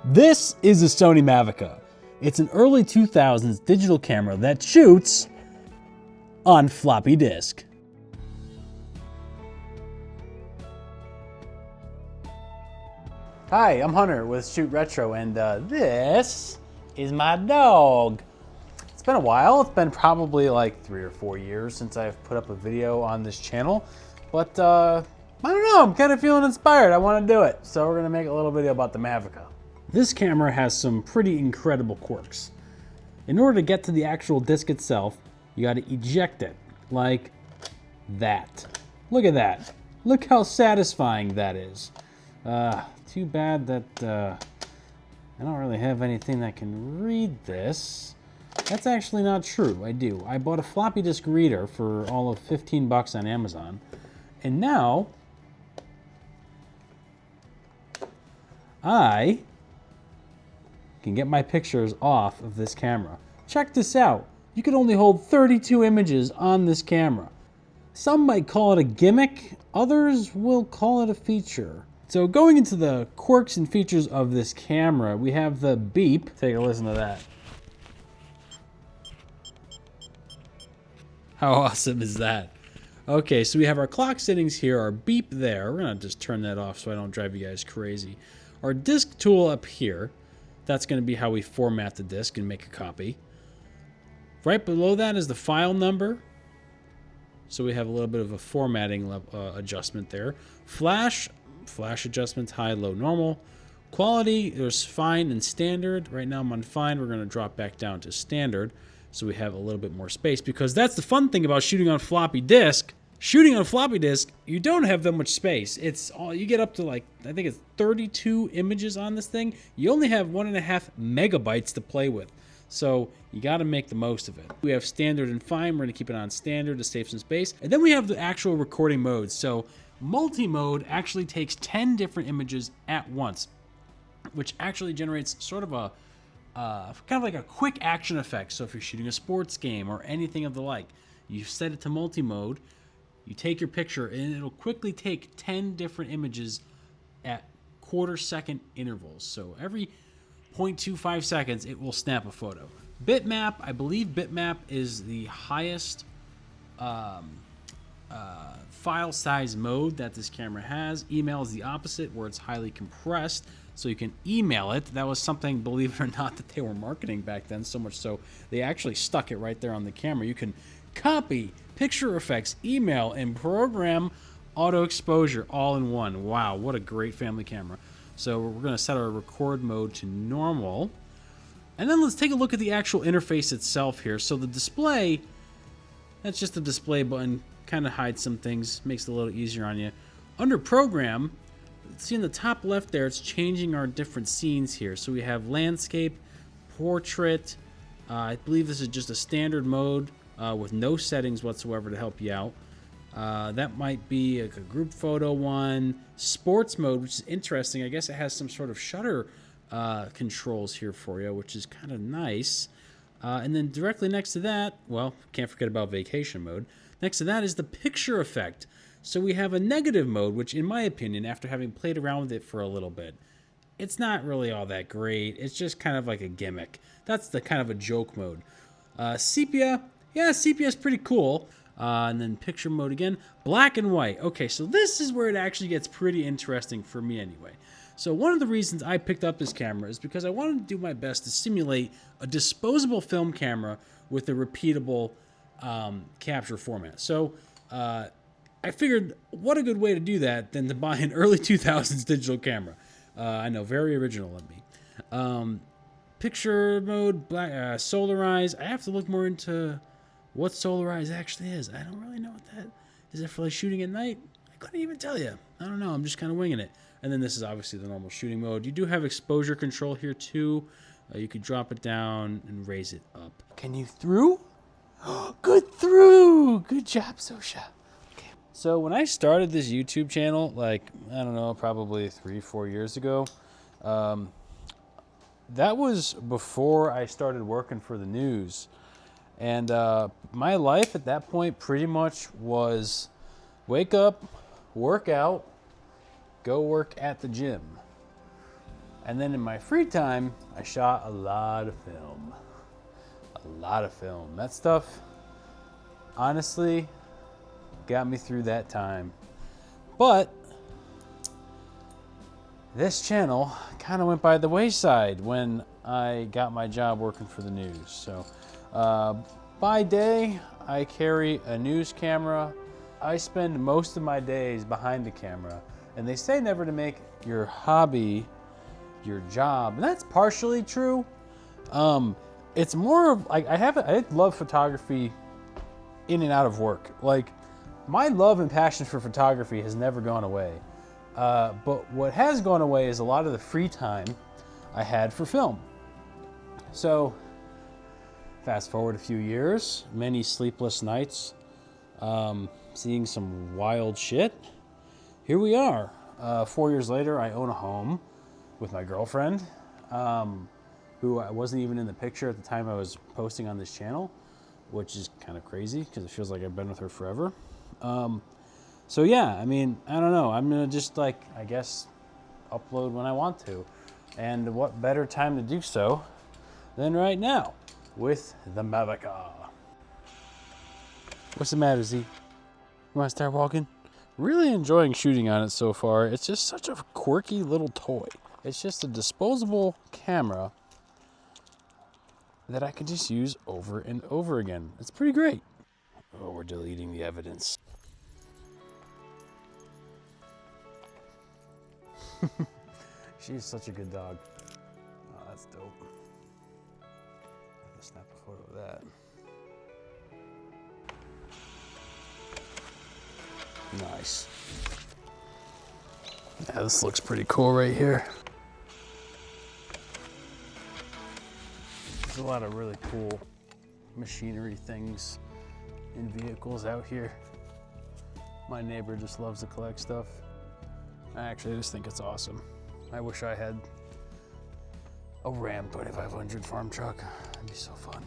This is a Sony Mavica. It's an early 2000s digital camera that shoots on floppy disk. Hi, I'm Hunter with Shoot Retro, and this is my dog. It's been a while. It's been probably like 3 or 4 years since I've put up a video on this channel, but I don't know, I'm kind of feeling inspired. I want to do it, so we're going to make a little video about the Mavica. This camera has some pretty incredible quirks. In order to get to the actual disc itself, you got to eject it, like that. Look at that. Look how satisfying that is. Too bad that I don't really have anything that can read this. That's actually not true, I do. I bought a floppy disk reader for all of 15 bucks on Amazon, and now I can get my pictures off of this camera. Check this out. You can only hold 32 images on this camera. Some might call it a gimmick, others will call it a feature. So going into the quirks and features of this camera, we have the beep. Take a listen to that. How awesome is that? Okay, so we have our clock settings here, our beep there. We're gonna just turn that off so I don't drive you guys crazy. Our disk tool up here. That's going to be how we format the disk and make a copy. Right below that is the file number. So we have a little bit of a formatting adjustment there. Flash adjustments, high, low, normal. Quality, there's fine and standard. Right now I'm on fine. We're going to drop back down to standard so we have a little bit more space, because that's the fun thing about shooting on floppy disk. Shooting on a floppy disk, you don't have that much space. It's all, you get up to like, I think it's 32 images on this thing. You only have 1.5 megabytes to play with. So you got to make the most of it. We have standard and fine. We're going to keep it on standard to save some space. And then we have the actual recording modes. So multi-mode actually takes 10 different images at once, which actually generates sort of a kind of like a quick action effect. So if you're shooting a sports game or anything of the like, you set it to multi-mode. You take your picture and it'll quickly take 10 different images at quarter-second intervals. So every 0.25 seconds, it will snap a photo. Bitmap, I believe bitmap is the highest file size mode that this camera has. Email is the opposite, where it's highly compressed, so you can email it. That was something, believe it or not, that they were marketing back then, so much so they actually stuck it right there on the camera. You can copy, picture effects, email, and program auto exposure all in one. Wow, what a great family camera. So we're going to set our record mode to normal. And then let's take a look at the actual interface itself here. So the display, that's just the display button, kind of hides some things, makes it a little easier on you. Under program, see in the top left there, it's changing our different scenes here. So we have landscape, portrait. I believe this is just a standard mode. With no settings whatsoever to help you out. That might be a group photo one. Sports mode, which is interesting. I guess it has some sort of shutter controls here for you, which is kind of nice. And then directly next to that, well, can't forget about vacation mode. Next to that is the picture effect. So we have a negative mode, which in my opinion, after having played around with it for a little bit, it's not really all that great. It's just kind of like a gimmick. That's the kind of a joke mode. Sepia. Yeah, sepia is pretty cool. And then picture mode again. Black and white. Okay, so this is where it actually gets pretty interesting for me anyway. So one of the reasons I picked up this camera is because I wanted to do my best to simulate a disposable film camera with a repeatable capture format. So I figured what a good way to do that than to buy an early 2000s digital camera. I know, very original of me. Picture mode, black, solarize. I have to look more into what solarize actually is. I don't really know what that is. It for like shooting at night? I couldn't even tell you. I don't know. I'm just kind of winging it. And then this is obviously the normal shooting mode. You do have exposure control here too. You could drop it down and raise it up. Can you through? Good through. Good job, Sosha. Okay. So when I started this YouTube channel, like, I don't know, probably 3-4 years ago, that was before I started working for the news. And my life at that point pretty much was wake up, work out, go work at the gym. And then in my free time, I shot a lot of film. A lot of film. That stuff, honestly, got me through that time. But this channel kind of went by the wayside when I got my job working for the news. So by day, I carry a news camera. I spend most of my days behind the camera. And they say never to make your hobby your job. And that's partially true. It's more of like I love photography in and out of work. Like my love and passion for photography has never gone away. But what has gone away is a lot of the free time I had for film. So fast forward a few years, many sleepless nights, seeing some wild shit. Here we are. 4 years later, I own a home with my girlfriend, who I wasn't even in the picture at the time I was posting on this channel, which is kind of crazy because it feels like I've been with her forever. So yeah, I mean, I don't know. I'm gonna just like, I guess, upload when I want to. And what better time to do so than right now with the Mavica. What's the matter, Z? You wanna start walking? Really enjoying shooting on it so far. It's just such a quirky little toy. It's just a disposable camera that I can just use over and over again. It's pretty great. Oh, we're deleting the evidence. She's such a good dog. Oh, that's dope. Let's snap a photo of that. Nice. Yeah, this looks pretty cool right here. There's a lot of really cool machinery things in vehicles out here. My neighbor just loves to collect stuff. I just think it's awesome. I wish I had a Ram 2500 farm truck. That'd be so fun.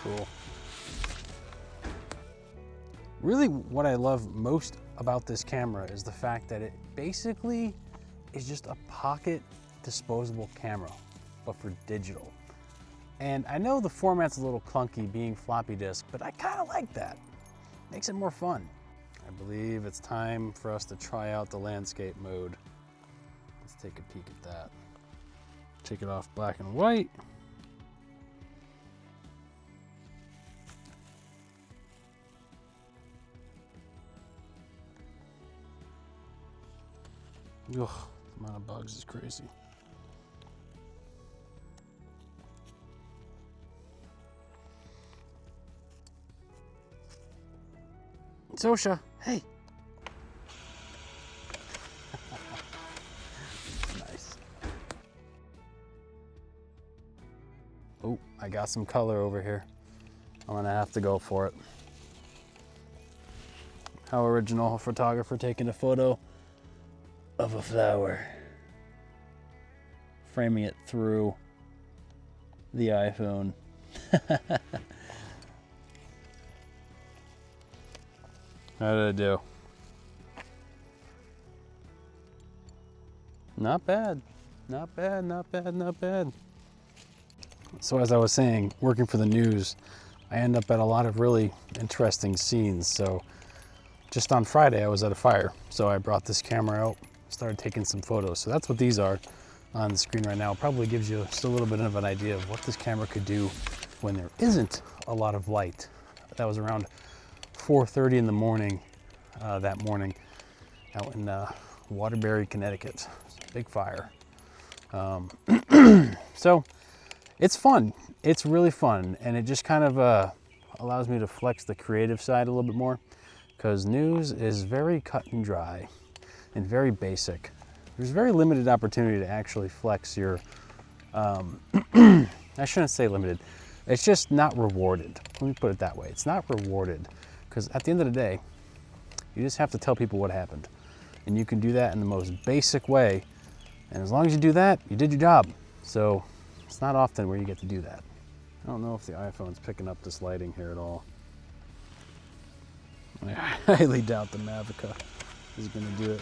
Cool. Really, what I love most about this camera is the fact that it basically is just a pocket disposable camera, but for digital. And I know the format's a little clunky being floppy disk, but I kind of like that. Makes it more fun. I believe it's time for us to try out the landscape mode. Let's take a peek at that. Take it off black and white. Ugh, the amount of bugs is crazy. Sosha, hey. Nice. Oh, I got some color over here. I'm gonna have to go for it. How original, a photographer taking a photo of a flower, framing it through the iPhone. How did I do? Not bad. Not bad, not bad, not bad. So as I was saying, working for the news, I end up at a lot of really interesting scenes. So just on Friday, I was at a fire. So I brought this camera out, started taking some photos. So that's what these are on the screen right now. It probably gives you just a little bit of an idea of what this camera could do when there isn't a lot of light. That was around 4:30 in the morning that morning out in Waterbury, Connecticut. Big fire. So it's fun. It's really fun. And it just kind of allows me to flex the creative side a little bit more, because news is very cut and dry and very basic. There's very limited opportunity to actually flex your, I shouldn't say limited. It's just not rewarded. Let me put it that way. It's not rewarded. Because at the end of the day, you just have to tell people what happened. And you can do that in the most basic way. And as long as you do that, you did your job. So it's not often where you get to do that. I don't know if the iPhone's picking up this lighting here at all. I highly doubt the Mavica is going to do it.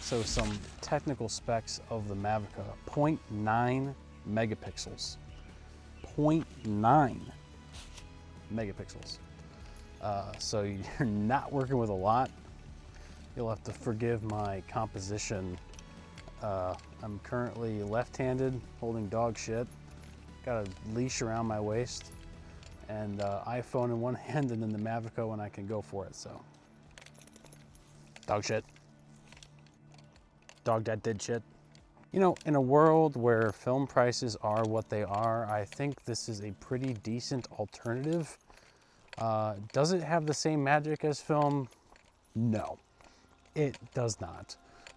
So some technical specs of the Mavica: 0.9 megapixels. 0.9 megapixels. So you're not working with a lot. You'll have to forgive my composition. I'm currently left-handed, holding dog shit. Got a leash around my waist, and iPhone in one hand, and then the Mavica when I can go for it. So, dog shit. Dog that did shit. You know, in a world where film prices are what they are, I think this is a pretty decent alternative. Does it have the same magic as film? No, it does not.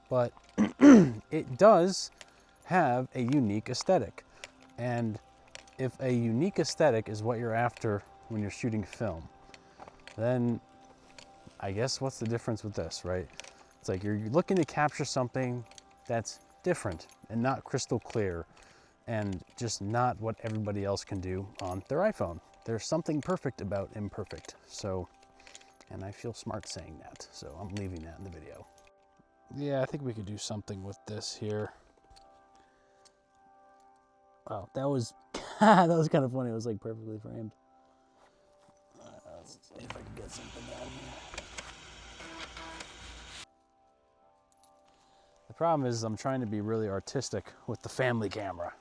But it does have a unique aesthetic. And if a unique aesthetic is what you're after when you're shooting film, then I guess what's the difference with this, right? It's like you're looking to capture something that's different and not crystal clear and just not what everybody else can do on their iPhone. There's something perfect about imperfect. So, and I feel smart saying that, so I'm leaving that in the video. Yeah, I think we could do something with this here. Wow, that was that was kind of funny. It was like perfectly framed. Let's see if I can get something down here. The problem is I'm trying to be really artistic with the family camera.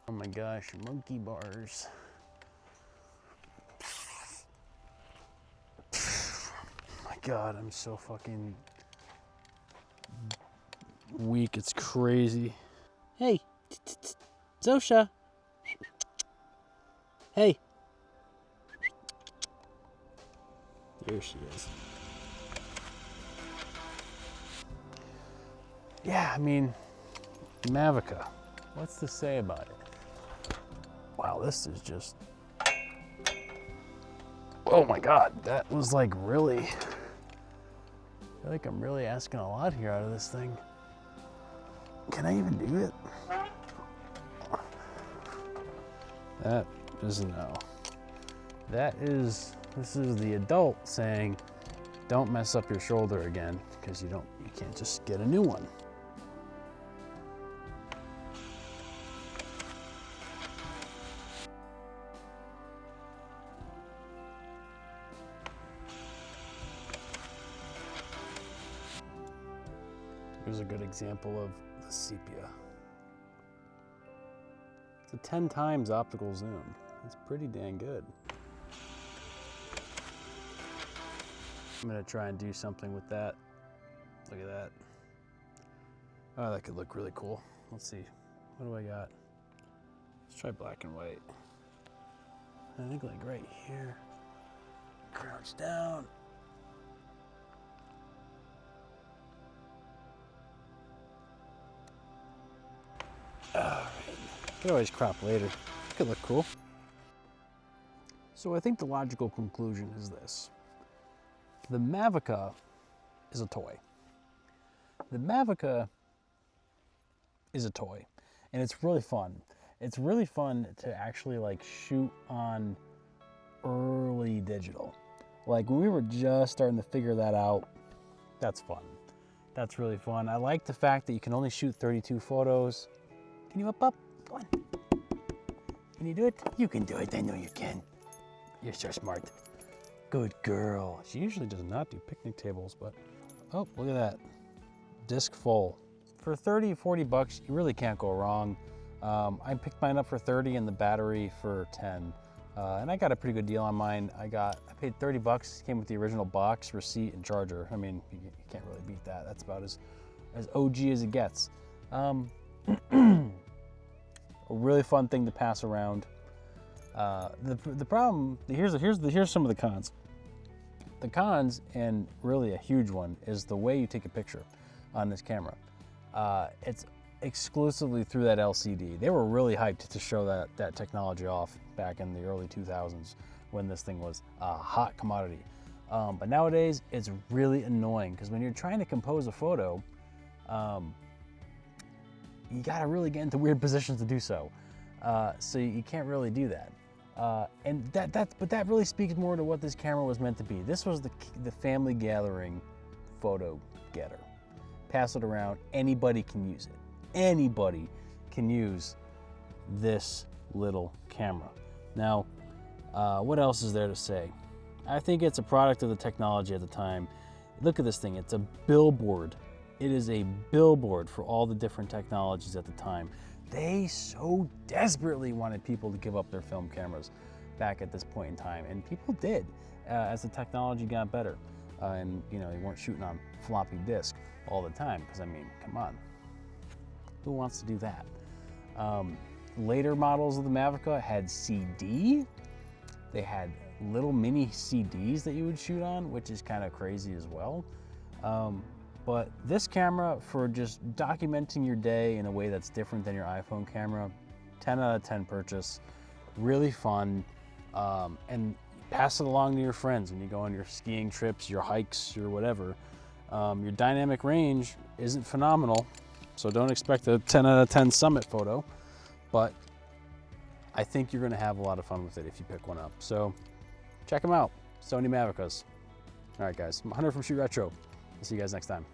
Oh my gosh, monkey bars. Oh my God, I'm so fucking weak. It's crazy. Hey, Zosha. Hey. There she is. Yeah, I mean, Mavica. What's to say about it? Wow, this is just... Oh my God, that was like really... I feel like I'm really asking a lot here out of this thing. Can I even do it? That is a no. This is the adult saying, don't mess up your shoulder again, because you can't just get a new one. Here's a good example of the sepia. It's a 10 times optical zoom. It's pretty dang good. I'm gonna try and do something with that. Look at that. Oh, that could look really cool. Let's see. What do I got? Let's try black and white. I think like right here. Crouch down. Alright. Could always crop later. Could look cool. So I think the logical conclusion is this. The Mavica is a toy. The Mavica is a toy, and it's really fun. It's really fun to actually like shoot on early digital. Like when we were just starting to figure that out, that's fun. That's really fun. I like the fact that you can only shoot 32 photos. Can you up? Go on. Can you do it? You can do it. I know you can. You're so smart. Good girl. She usually does not do picnic tables, but oh, look at that. Disc full. For 30, 40 bucks, you really can't go wrong. I picked mine up for 30 and the battery for 10. And I got a pretty good deal on mine. I paid 30 bucks, came with the original box, receipt, and charger. I mean, you can't really beat that. That's about as OG as it gets. A really fun thing to pass around. The problem, here's some of the cons. The cons, and really a huge one, is the way you take a picture on this camera. It's exclusively through that LCD. They were really hyped to show that technology off back in the early 2000s when this thing was a hot commodity. But nowadays, it's really annoying because when you're trying to compose a photo, you gotta really get into weird positions to do so. So you can't really do that. But that really speaks more to what this camera was meant to be. This was the family gathering photo getter. pass it around. Anybody can use it. Anybody can use this little camera. Now, what else is there to say? I think it's a product of the technology at the time. Look at this thing, it's a billboard. It is a billboard for all the different technologies at the time. They so desperately wanted people to give up their film cameras back at this point in time, and people did as the technology got better. And you know, they weren't shooting on floppy disk all the time, because I mean, come on, who wants to do that? Later models of the Mavica had CD. They had little mini CDs that you would shoot on, which is kind of crazy as well. But this camera, for just documenting your day in a way that's different than your iPhone camera, 10 out of 10 purchase. Really fun, and pass it along to your friends when you go on your skiing trips, your hikes, your whatever. Your dynamic range isn't phenomenal, so don't expect a 10 out of 10 summit photo, but I think you're gonna have a lot of fun with it if you pick one up. So check them out, Sony Mavicas. All right guys, I'm Hunter from Shoot Retro. I'll see you guys next time.